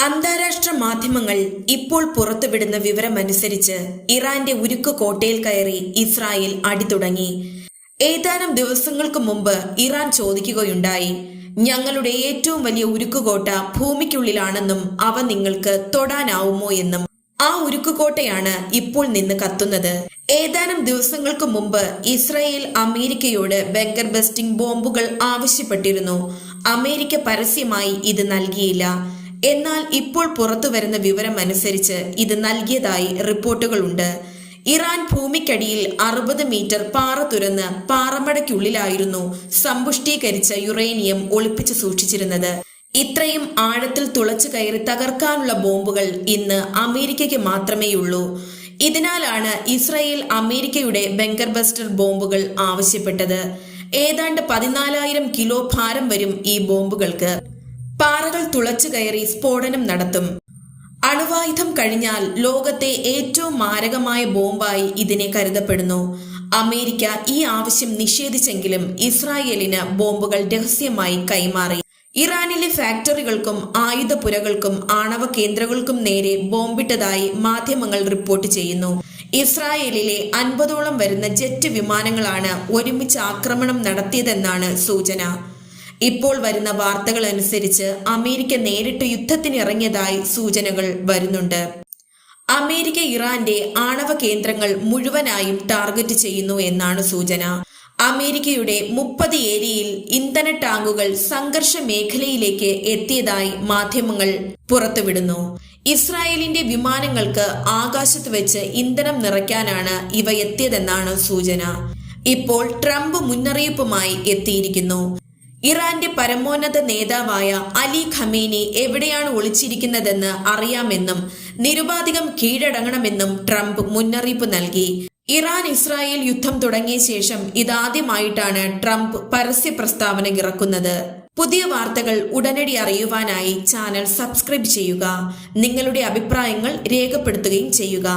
അന്താരാഷ്ട്ര മാധ്യമങ്ങൾ ഇപ്പോൾ പുറത്തുവിടുന്ന വിവരമനുസരിച്ച് ഇറാന്റെ ഉരുക്ക് കോട്ടയിൽ കയറി ഇസ്രായേൽ അടി തുടങ്ങി. ഏതാനും ദിവസങ്ങൾക്ക് മുമ്പ് ഇറാൻ ചോദിക്കുകയുണ്ടായി, ഞങ്ങളുടെ ഏറ്റവും വലിയ ഉരുക്കുകോട്ട ഭൂമിക്കുള്ളിലാണെന്നും അവ നിങ്ങൾക്ക് തൊടാനാവുമോ എന്നും. ആ ഉരുക്കുകോട്ടയാണ് ഇപ്പോൾ നിന്ന് കത്തുന്നത്. ഏതാനും ദിവസങ്ങൾക്ക് മുമ്പ് ഇസ്രായേൽ അമേരിക്കയോട് ബങ്കർ ബസ്റ്റിംഗ് ബോംബുകൾ ആവശ്യപ്പെട്ടിരുന്നു. അമേരിക്ക പരസ്യമായി ഇത് നൽകിയില്ല. എന്നാൽ ഇപ്പോൾ പുറത്തുവരുന്ന വിവരം അനുസരിച്ച് ഇത് നൽകിയതായി റിപ്പോർട്ടുകളുണ്ട്. ഇറാൻ ഭൂമിക്കടിയിൽ 60 മീറ്റർ പാറ തുരന്ന് പാറമടയ്ക്കുള്ളിലായിരുന്നു സമ്പുഷ്ടീകരിച്ച യുറേനിയം ഒളിപ്പിച്ചു സൂക്ഷിച്ചിരുന്നത്. ഇത്രയും ആഴത്തിൽ തുളച്ചു കയറി തകർക്കാനുള്ള ബോംബുകൾ ഇന്ന് അമേരിക്കയ്ക്ക് മാത്രമേയുള്ളൂ. ഇതിനാലാണ് ഇസ്രായേൽ അമേരിക്കയുടെ ബങ്കർ ബസ്റ്റർ ബോംബുകൾ ആവശ്യപ്പെട്ടത്. ഏതാണ്ട് 14,000 കിലോ ഭാരം വരും ഈ ബോംബുകൾക്ക്. പാറകൾ തുളച്ചു കയറി സ്ഫോടനം നടത്തും. അണുവായുധം കഴിഞ്ഞാൽ ലോകത്തെ ഏറ്റവും മാരകമായ ബോംബായി ഇതിനെ കരുതപ്പെടുന്നു. അമേരിക്ക ഈ ആവശ്യം നിഷേധിച്ചെങ്കിലും ഇസ്രായേലിന് ബോംബുകൾ രഹസ്യമായി കൈമാറി. ഇറാനിലെ ഫാക്ടറികൾക്കും ആയുധപുരകൾക്കും ആണവ കേന്ദ്രങ്ങൾക്കും നേരെ ബോംബിട്ടതായി മാധ്യമങ്ങൾ റിപ്പോർട്ട് ചെയ്യുന്നു. ഇസ്രായേലിലെ 50ഓളം വരുന്ന ജെറ്റ് വിമാനങ്ങളാണ് ഒരുമിച്ച് ആക്രമണം നടത്തിയതെന്നാണ് സൂചന. ഇപ്പോൾ വരുന്ന വാർത്തകൾ അനുസരിച്ച് അമേരിക്ക നേരിട്ട് യുദ്ധത്തിനിറങ്ങിയതായി സൂചനകൾ വരുന്നുണ്ട്. അമേരിക്ക ഇറാന്റെ ആണവ കേന്ദ്രങ്ങൾ മുഴുവനായും ടാർഗറ്റ് ചെയ്യുന്നു എന്നാണ് സൂചന. അമേരിക്കയുടെ 30 ഏരിയയിൽ ഇന്ധന ടാങ്കുകൾ സംഘർഷ മേഖലയിലേക്ക് എത്തിയതായി മാധ്യമങ്ങൾ പുറത്തുവിടുന്നു. ഇസ്രായേലിന്റെ വിമാനങ്ങൾക്ക് ആകാശത്ത് വെച്ച് ഇന്ധനം നിറയ്ക്കാനാണ് ഇവ എത്തിയതെന്നാണ് സൂചന. ഇപ്പോൾ ട്രംപ് മുന്നറിയിപ്പുമായി എത്തിയിരിക്കുന്നു. ഇറാന്റെ പരമോന്നത നേതാവായ അലി ഖമേനി എവിടെയാണ് ഒളിച്ചിരിക്കുന്നതെന്ന് അറിയാമെന്നും നിരുപാധികം കീഴടങ്ങണമെന്നും ട്രംപ് മുന്നറിയിപ്പ് നൽകി. ഇറാൻ ഇസ്രായേൽ യുദ്ധം തുടങ്ങിയ ശേഷം ഇതാദ്യമായിട്ടാണ് ട്രംപ് പരസ്യ പ്രസ്താവന ഇറക്കുന്നത്. പുതിയ വാർത്തകൾ ഉടനടി അറിയുവാനായി ചാനൽ സബ്സ്ക്രൈബ് ചെയ്യുക. നിങ്ങളുടെ അഭിപ്രായങ്ങൾ രേഖപ്പെടുത്തുകയും ചെയ്യുക.